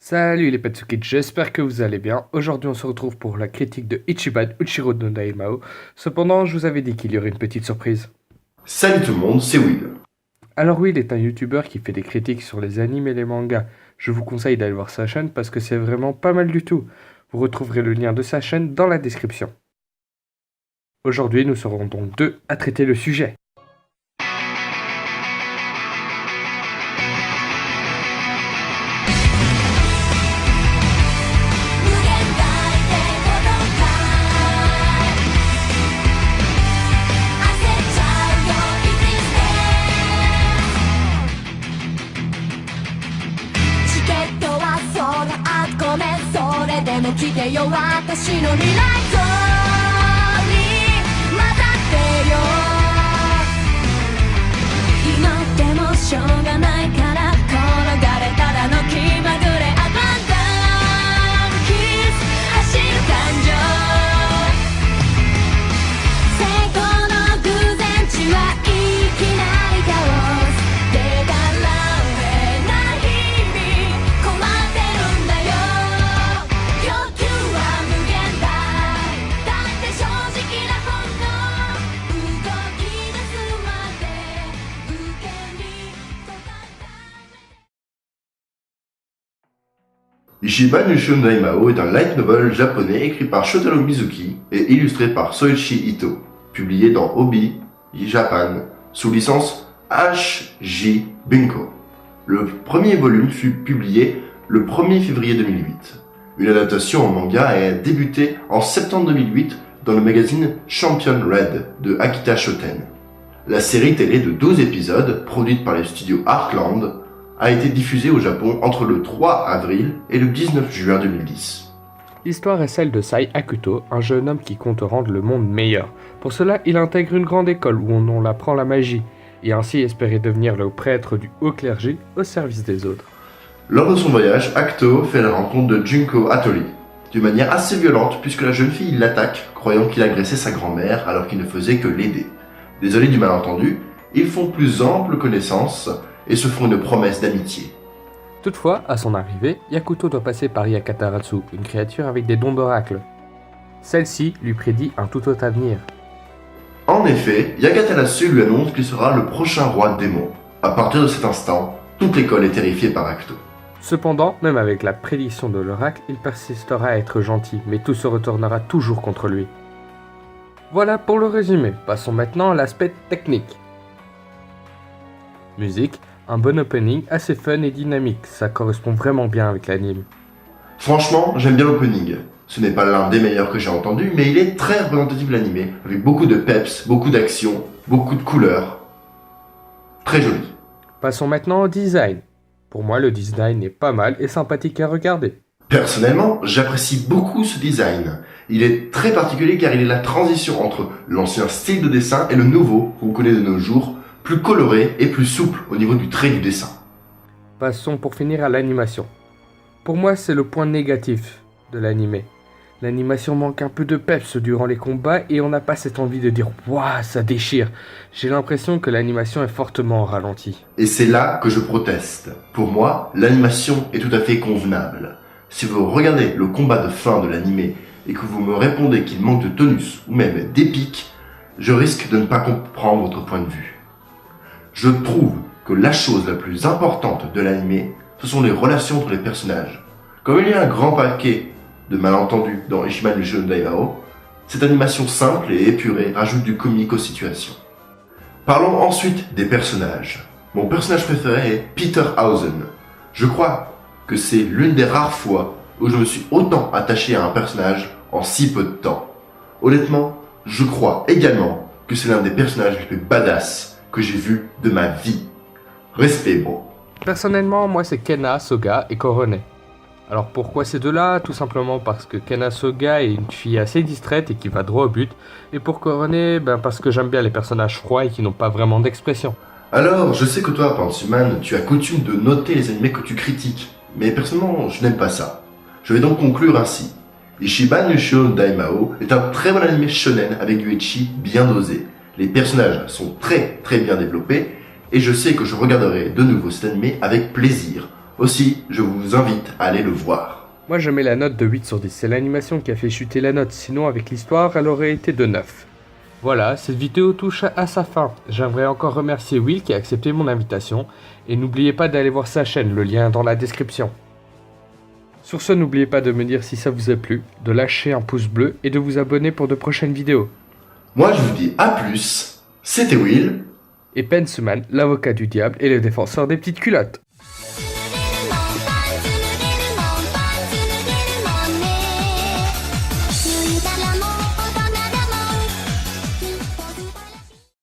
Salut les Patsukids, j'espère que vous allez bien. Aujourd'hui on se retrouve pour la critique de Ichiban Uchiro no Daimao. Cependant, je vous avais dit qu'il y aurait une petite surprise. Salut tout le monde, c'est Will. Alors Will est un youtubeur qui fait des critiques sur les animes et les mangas. Je vous conseille d'aller voir sa chaîne parce que c'est vraiment pas mal du tout. Vous retrouverez le lien de sa chaîne dans la description. Aujourd'hui nous serons donc deux à traiter le sujet. Ichiban Ushun Daimao est un light novel japonais écrit par Shotaro Mizuki et illustré par Soichi Ito, publié dans Obi Japan sous licence H.J. Bunko. Le premier volume fut publié le 1er février 2008. Une adaptation en manga a débuté en septembre 2008 dans le magazine Champion Red de Akita Shoten. La série télé de 12 épisodes, produite par les studios Artland, a été diffusée au Japon entre le 3 avril et le 19 juin 2010. L'histoire est celle de Sai Akuto, un jeune homme qui compte rendre le monde meilleur. Pour cela, il intègre une grande école où on apprend la magie, et ainsi espérer devenir le prêtre du haut clergé au service des autres. Lors de son voyage, Akuto fait la rencontre de Junko Hattori, d'une manière assez violente puisque la jeune fille l'attaque, croyant qu'il agressait sa grand-mère alors qu'il ne faisait que l'aider. Désolé du malentendu, ils font plus ample connaissance et se font une promesse d'amitié. Toutefois, à son arrivée, Yakuto doit passer par Yakataratsu, une créature avec des dons d'oracle. Celle-ci lui prédit un tout autre avenir. En effet, Yakataratsu lui annonce qu'il sera le prochain roi de démons. À partir de cet instant, toute l'école est terrifiée par Akuto. Cependant, même avec la prédiction de l'oracle, il persistera à être gentil, mais tout se retournera toujours contre lui. Voilà pour le résumé, passons maintenant à l'aspect technique. Musique, un bon opening assez fun et dynamique, ça correspond vraiment bien avec l'anime. Franchement, j'aime bien l'opening. Ce n'est pas l'un des meilleurs que j'ai entendu, mais il est très représentatif de l'anime, avec beaucoup de peps, beaucoup d'action, beaucoup de couleurs. Très joli. Passons maintenant au design. Pour moi, le design est pas mal et sympathique à regarder. Personnellement, j'apprécie beaucoup ce design. Il est très particulier car il est la transition entre l'ancien style de dessin et le nouveau, qu'on connaît de nos jours, plus coloré et plus souple au niveau du trait du dessin. Passons pour finir à l'animation. Pour moi, c'est le point négatif de l'anime. L'animation manque un peu de peps durant les combats et on n'a pas cette envie de dire « Waouh, ça déchire !» J'ai l'impression que l'animation est fortement ralentie. Et c'est là que je proteste. Pour moi, l'animation est tout à fait convenable. Si vous regardez le combat de fin de l'anime et que vous me répondez qu'il manque de tonus ou même d'épique, je risque de ne pas comprendre votre point de vue. Je trouve que la chose la plus importante de l'anime, ce sont les relations entre les personnages. Comme il y a un grand paquet de malentendus dans Ichiban Ushun Daimao, cette animation simple et épurée rajoute du comique aux situations. Parlons ensuite des personnages. Mon personnage préféré est Peter Hausen. Je crois que c'est l'une des rares fois où je me suis autant attaché à un personnage en si peu de temps. Honnêtement, je crois également que c'est l'un des personnages les plus badass que j'ai vu de ma vie. Respect, bro. Personnellement, moi c'est Kena, Soga et Korone. Alors pourquoi ces deux-là? Tout simplement parce que Kena Soga est une fille assez distraite et qui va droit au but. Et pour Korone, parce que j'aime bien les personnages froids et qui n'ont pas vraiment d'expression. Alors, je sais que toi, Pantsuman, tu as coutume de noter les animés que tu critiques. Mais personnellement, je n'aime pas ça. Je vais donc conclure ainsi. Ichiban Ushun Daimao est un très bon anime shonen avec du ecchi bien dosé. Les personnages sont très bien développés et je sais que je regarderai de nouveau cet animé avec plaisir. Aussi, je vous invite à aller le voir. Moi je mets la note de 8 sur 10, c'est l'animation qui a fait chuter la note, sinon avec l'histoire elle aurait été de 9. Voilà, cette vidéo touche à sa fin. J'aimerais encore remercier Will qui a accepté mon invitation, et n'oubliez pas d'aller voir sa chaîne, le lien est dans la description. Sur ce, n'oubliez pas de me dire si ça vous a plu, de lâcher un pouce bleu et de vous abonner pour de prochaines vidéos. Moi je vous dis à plus, c'était Will. Et Penseman, l'avocat du diable et le défenseur des petites culottes.